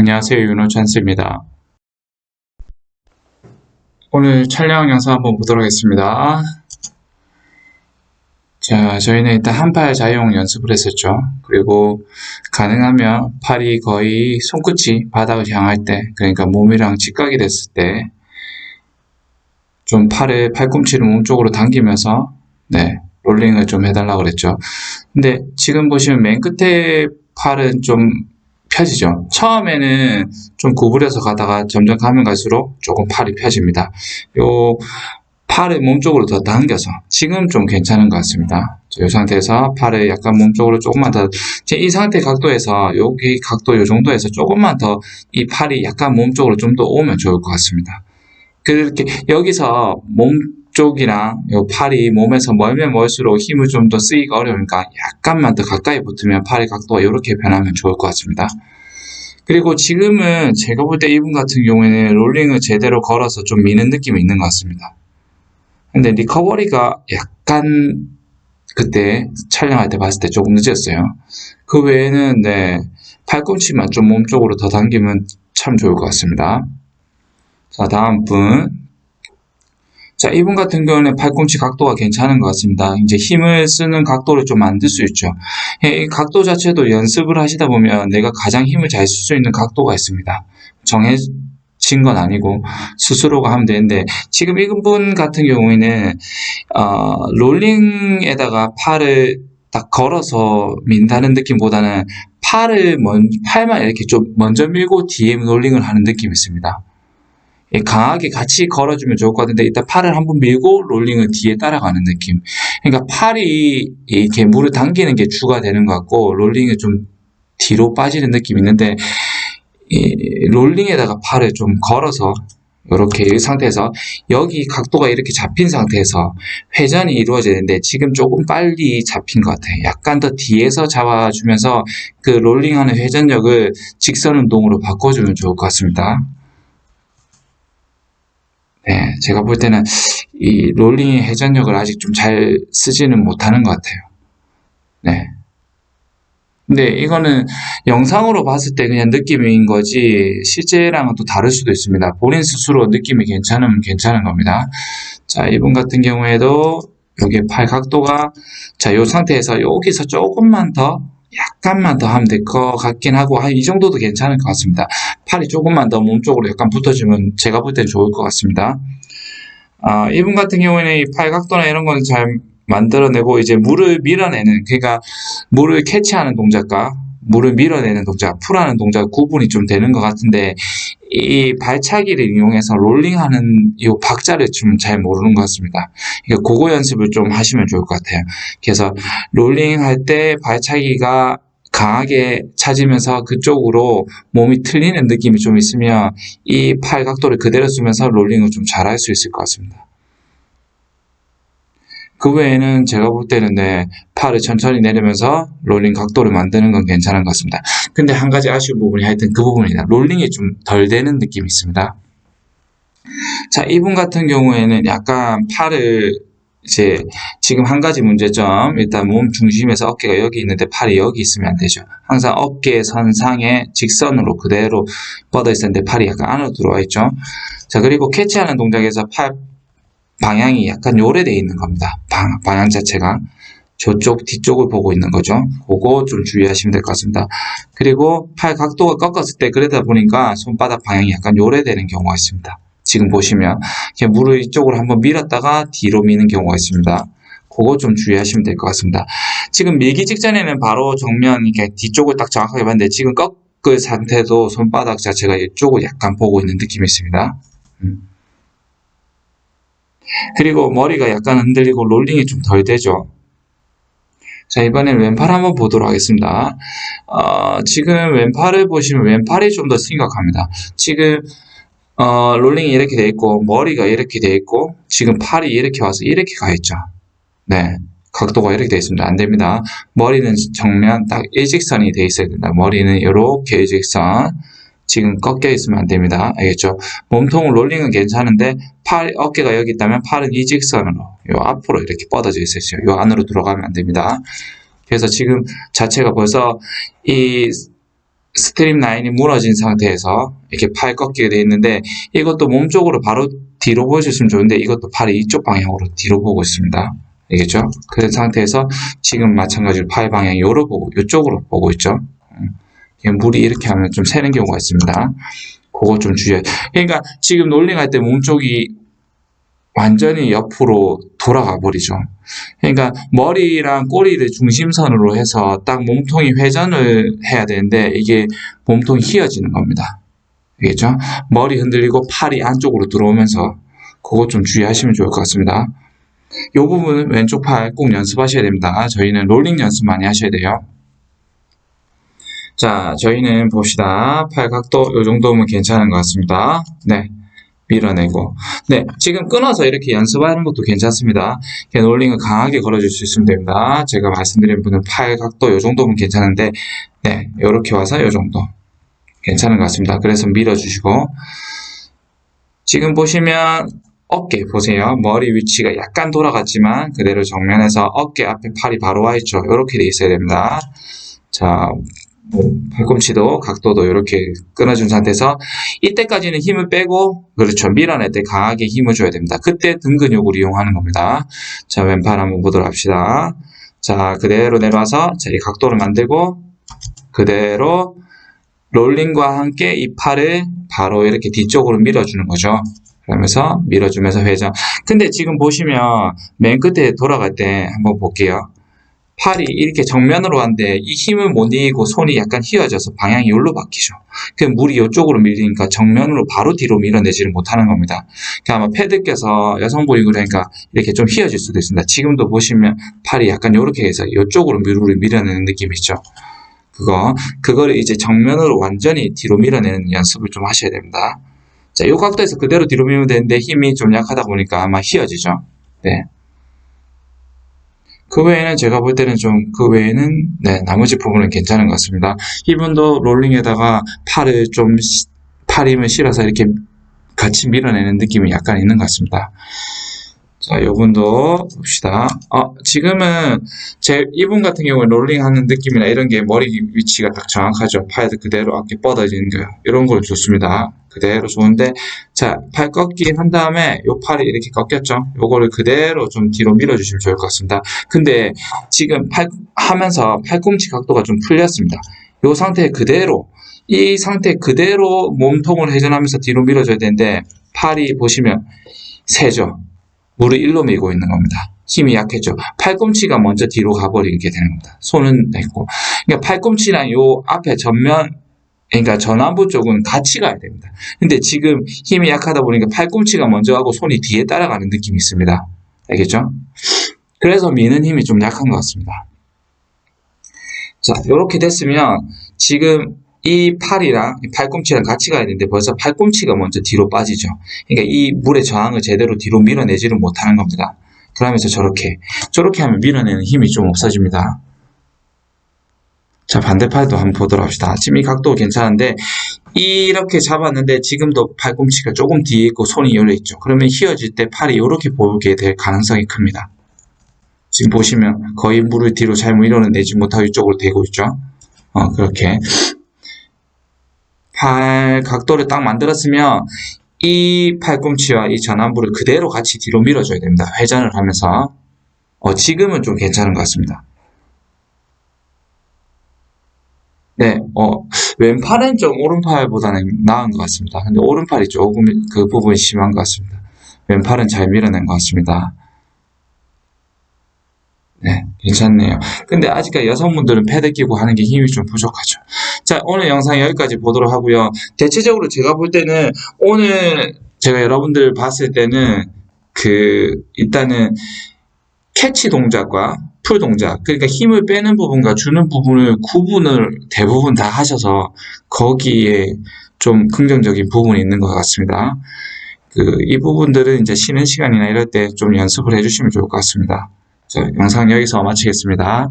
안녕하세요. 윤호찬스입니다. 오늘 촬영 영상 한번 보도록 하겠습니다. 자, 저희는 일단 한팔 자유형 연습을 했었죠. 그리고 가능하면 팔이 거의 손끝이 바닥을 향할 때, 그러니까 몸이랑 직각이 됐을 때 좀 팔꿈치를 몸쪽으로 당기면서 롤링을 좀 해달라고 그랬죠. 근데 지금 보시면 맨 끝에 팔은 좀 펴지죠. 처음에는 좀 구부려서 가다가 점점 가면 갈수록 조금 팔이 펴집니다. 요 팔을 몸쪽으로 더 당겨서 지금 좀 괜찮은 것 같습니다. 이 상태에서 팔을 약간 몸쪽으로 조금만 더, 이 상태 각도에서 여기 각도 요 정도에서 조금만 더 이 팔이 약간 몸쪽으로 좀 더 오면 좋을 것 같습니다. 그렇게 여기서 몸쪽이랑 요 팔이 몸에서 멀면 멀수록 힘을 좀 더 쓰기가 어려우니까 약간만 더 가까이 붙으면 팔의 각도가 이렇게 변하면 좋을 것 같습니다. 그리고 지금은 제가 볼 때 이분 같은 경우에는 롤링을 제대로 걸어서 좀 미는 느낌이 있는 것 같습니다. 근데 리커버리가 약간 그때 촬영할 때 봤을 때 조금 늦었어요. 그 외에는 팔꿈치만 좀 몸쪽으로 더 당기면 참 좋을 것 같습니다. 자, 다음 분. 자, 이분 같은 경우는 팔꿈치 각도가 괜찮은 것 같습니다. 이제 힘을 쓰는 각도를 좀 만들 수 있죠. 이 각도 자체도 연습을 하시다 보면 내가 가장 힘을 잘 쓸 수 있는 각도가 있습니다. 정해진 건 아니고 스스로가 하면 되는데, 지금 이분 같은 경우에는 롤링에다가 팔을 딱 걸어서 민다는 느낌보다는 팔만 이렇게 좀 먼저 밀고 뒤에 롤링을 하는 느낌이 있습니다. 강하게 같이 걸어주면 좋을 것 같은데, 일단 팔을 한번 밀고 롤링을 뒤에 따라가는 느낌. 그러니까 팔이 이렇게 물을 당기는 게 주가 되는 것 같고, 롤링이 좀 뒤로 빠지는 느낌이 있는데, 이 롤링에다가 팔을 좀 걸어서 이렇게 이 상태에서 여기 각도가 이렇게 잡힌 상태에서 회전이 이루어져야 되는데 지금 조금 빨리 잡힌 것 같아요. 약간 더 뒤에서 잡아주면서 그 롤링하는 회전력을 직선 운동으로 바꿔주면 좋을 것 같습니다. 제가 볼 때는 이 롤링의 회전력을 아직 좀 잘 쓰지는 못하는 것 같아요. 근데 이거는 영상으로 봤을 때 그냥 느낌인 거지 실제랑은 또 다를 수도 있습니다. 본인 스스로 느낌이 괜찮으면 괜찮은 겁니다. 자, 이분 같은 경우에도 여기 팔 각도가, 자, 이 상태에서 여기서 조금만 더 약간만 더 하면 될 것 같긴 하고, 이 정도도 괜찮을 것 같습니다. 팔이 조금만 더 몸쪽으로 약간 붙어주면 제가 볼 때는 좋을 것 같습니다. 이분 같은 경우에는 이 팔 각도나 이런 거는 잘 만들어내고, 이제 물을 밀어내는, 그러니까 물을 캐치하는 동작과 물을 밀어내는 동작, 풀하는 동작 구분이 좀 되는 것 같은데, 이 발차기를 이용해서 롤링하는 이 박자를 좀 잘 모르는 것 같습니다. 그러니까 그거 연습을 좀 하시면 좋을 것 같아요. 그래서 롤링할 때 발차기가 강하게 차지면서 그쪽으로 몸이 틀리는 느낌이 좀 있으면 이 팔 각도를 그대로 쓰면서 롤링을 좀 잘할 수 있을 것 같습니다. 그 외에는 제가 볼 때는 팔을 천천히 내리면서 롤링 각도를 만드는 건 괜찮은 것 같습니다. 근데 한 가지 아쉬운 부분이 하여튼 그 부분이다. 롤링이 좀 덜 되는 느낌이 있습니다. 자, 이분 같은 경우에는 약간 팔을 이제 지금 한 가지 문제점, 일단 몸 중심에서 어깨가 여기 있는데 팔이 여기 있으면 안 되죠. 항상 어깨 선상에 직선으로 그대로 뻗어 있었는데 팔이 약간 안으로 들어와 있죠. 자, 그리고 캐치하는 동작에서 팔 방향이 약간 요래되어 있는 겁니다. 방향 자체가 저쪽 뒤쪽을 보고 있는 거죠. 그거 좀 주의하시면 될 것 같습니다. 그리고 팔 각도가 꺾었을 때 그러다 보니까 손바닥 방향이 약간 요래되는 경우가 있습니다. 지금 보시면 무릎 이쪽으로 한번 밀었다가 뒤로 미는 경우가 있습니다. 그거 좀 주의하시면 될 것 같습니다. 지금 밀기 직전에는 바로 정면 이렇게 뒤쪽을 딱 정확하게 봤는데, 지금 꺾을 상태도 손바닥 자체가 이쪽을 약간 보고 있는 느낌이 있습니다. 그리고 머리가 약간 흔들리고 롤링이 좀 덜 되죠. 자, 이번엔 왼팔 한번 보도록 하겠습니다. 지금 왼팔을 보시면 왼팔이 좀 더 심각합니다. 지금 롤링이 이렇게 돼 있고 머리가 이렇게 돼 있고 지금 팔이 이렇게 와서 이렇게 가 있죠. 각도가 이렇게 돼 있습니다. 안 됩니다. 머리는 정면 딱 일직선이 돼 있어야 된다. 머리는 이렇게 일직선. 지금 꺾여 있으면 안 됩니다. 알겠죠? 몸통 롤링은 괜찮은데 어깨가 여기 있다면 팔은 이직선으로 요 앞으로 이렇게 뻗어져 있어요. 요 안으로 들어가면 안 됩니다. 그래서 지금 자체가 벌써 이 스트림 라인이 무너진 상태에서 이렇게 팔 꺾이게 되어 있는데 이것도 몸쪽으로 바로 뒤로 보여줬으면 좋은데 이것도 팔이 이쪽 방향으로 뒤로 보고 있습니다. 알겠죠? 그런 상태에서 지금 마찬가지로 팔 방향이 이쪽으로 보고 있죠. 물이 이렇게 하면 좀 새는 경우가 있습니다. 그거 좀 주의해. 그러니까 지금 롤링할 때 몸쪽이 완전히 옆으로 돌아가 버리죠. 그러니까 머리랑 꼬리를 중심선으로 해서 딱 몸통이 회전을 해야 되는데 이게 몸통이 휘어지는 겁니다. 알겠죠? 머리 흔들리고 팔이 안쪽으로 들어오면서 그거 좀 주의하시면 좋을 것 같습니다. 이 부분은 왼쪽 팔 꼭 연습하셔야 됩니다. 저희는 롤링 연습 많이 하셔야 돼요. 자, 저희는 봅시다. 팔 각도 이 정도면 괜찮은 것 같습니다. 네. 밀어내고. 네, 지금 끊어서 이렇게 연습하는 것도 괜찮습니다. 롤링을 강하게 걸어줄 수 있으면 됩니다. 제가 말씀드린 분은 팔 각도 이 정도면 괜찮은데, 네, 이렇게 와서 이 정도. 괜찮은 것 같습니다. 그래서 밀어주시고. 지금 보시면 어깨 보세요. 머리 위치가 약간 돌아갔지만 그대로 정면에서 어깨 앞에 팔이 바로 와 있죠. 이렇게 돼 있어야 됩니다. 자, 팔꿈치도 각도도 이렇게 끊어준 상태에서 이때까지는 힘을 빼고 그렇죠. 밀어낼 때 강하게 힘을 줘야 됩니다. 그때 등 근육을 이용하는 겁니다. 자, 왼팔 한번 보도록 합시다. 자, 그대로 내려와서 자, 이 각도를 만들고 그대로 롤링과 함께 이 팔을 바로 이렇게 뒤쪽으로 밀어주는 거죠. 그러면서 밀어주면서 회전. 근데 지금 보시면 맨 끝에 돌아갈 때 한번 볼게요. 팔이 이렇게 정면으로 가는데 이 힘을 못 이기고 손이 약간 휘어져서 방향이 여기로 바뀌죠. 그럼 물이 이쪽으로 밀리니까 정면으로 바로 뒤로 밀어내지를 못하는 겁니다. 그러니까 아마 패드 껴서 여성분이 그러니까 이렇게 좀 휘어질 수도 있습니다. 지금도 보시면 팔이 약간 이렇게 해서 이쪽으로 물을 밀어내는 느낌이 있죠. 그거를 이제 정면으로 완전히 뒤로 밀어내는 연습을 좀 하셔야 됩니다. 자, 이 각도에서 그대로 뒤로 밀면 되는데 힘이 좀 약하다 보니까 아마 휘어지죠. 네. 그 외에는 제가 볼 때는 그 외에는 네, 나머지 부분은 괜찮은 것 같습니다. 이분도 롤링에다가 팔 힘을 실어서 이렇게 같이 밀어내는 느낌이 약간 있는 것 같습니다. 자, 요분도 봅시다. 지금은 이분 같은 경우에 롤링 하는 느낌이나 이런 게 머리 위치가 딱 정확하죠. 팔 그대로 어깨 뻗어지는 거. 이런 걸 좋습니다. 그대로 좋은데, 자, 팔 꺾기 한 다음에 요 팔이 이렇게 꺾였죠? 요거를 그대로 좀 뒤로 밀어주시면 좋을 것 같습니다. 근데 지금 하면서 팔꿈치 각도가 좀 풀렸습니다. 요 상태 그대로, 이 상태 그대로 몸통을 회전하면서 뒤로 밀어줘야 되는데, 팔이 보시면 세죠? 물을 일로 밀고 있는 겁니다. 힘이 약했죠. 팔꿈치가 먼저 뒤로 가버리게 되는 겁니다. 손은 됐고. 그러니까 팔꿈치랑 요 앞에 그러니까 전완부 쪽은 같이 가야 됩니다. 근데 지금 힘이 약하다 보니까 팔꿈치가 먼저 가고 손이 뒤에 따라가는 느낌이 있습니다. 알겠죠? 그래서 미는 힘이 좀 약한 것 같습니다. 자, 이렇게 됐으면 지금 이 팔이랑 이 팔꿈치랑 같이 가야 되는데 벌써 팔꿈치가 먼저 뒤로 빠지죠. 그러니까 이 물의 저항을 제대로 뒤로 밀어내지를 못하는 겁니다. 그러면서 저렇게 하면 밀어내는 힘이 좀 없어집니다. 자, 반대팔도 한번 보도록 합시다. 지금 이 각도 괜찮은데 이렇게 잡았는데 지금도 팔꿈치가 조금 뒤에 있고 손이 열려 있죠. 그러면 휘어질 때 팔이 이렇게 보이게 될 가능성이 큽니다. 지금 보시면 거의 물을 뒤로 잘 밀어내지 못하고 이쪽으로 대고 있죠. 그렇게 팔 각도를 딱 만들었으면 이 팔꿈치와 이 전완부를 그대로 같이 뒤로 밀어줘야 됩니다. 회전을 하면서 지금은 좀 괜찮은 것 같습니다. 네, 왼팔은 좀 오른팔보다는 나은 것 같습니다. 근데 오른팔이 조금 그 부분이 심한 것 같습니다. 왼팔은 잘 밀어낸 것 같습니다. 네, 괜찮네요. 근데 아직까지 여성분들은 패드 끼고 하는 게 힘이 좀 부족하죠. 자, 오늘 영상 여기까지 보도록 하고요. 대체적으로 제가 볼 때는 오늘 제가 여러분들 봤을 때는 일단은 캐치 동작과 풀 동작, 그러니까 힘을 빼는 부분과 주는 부분을 구분을 대부분 다 하셔서 거기에 좀 긍정적인 부분이 있는 것 같습니다. 이 부분들은 이제 쉬는 시간이나 이럴 때 좀 연습을 해주시면 좋을 것 같습니다. 자, 영상 여기서 마치겠습니다.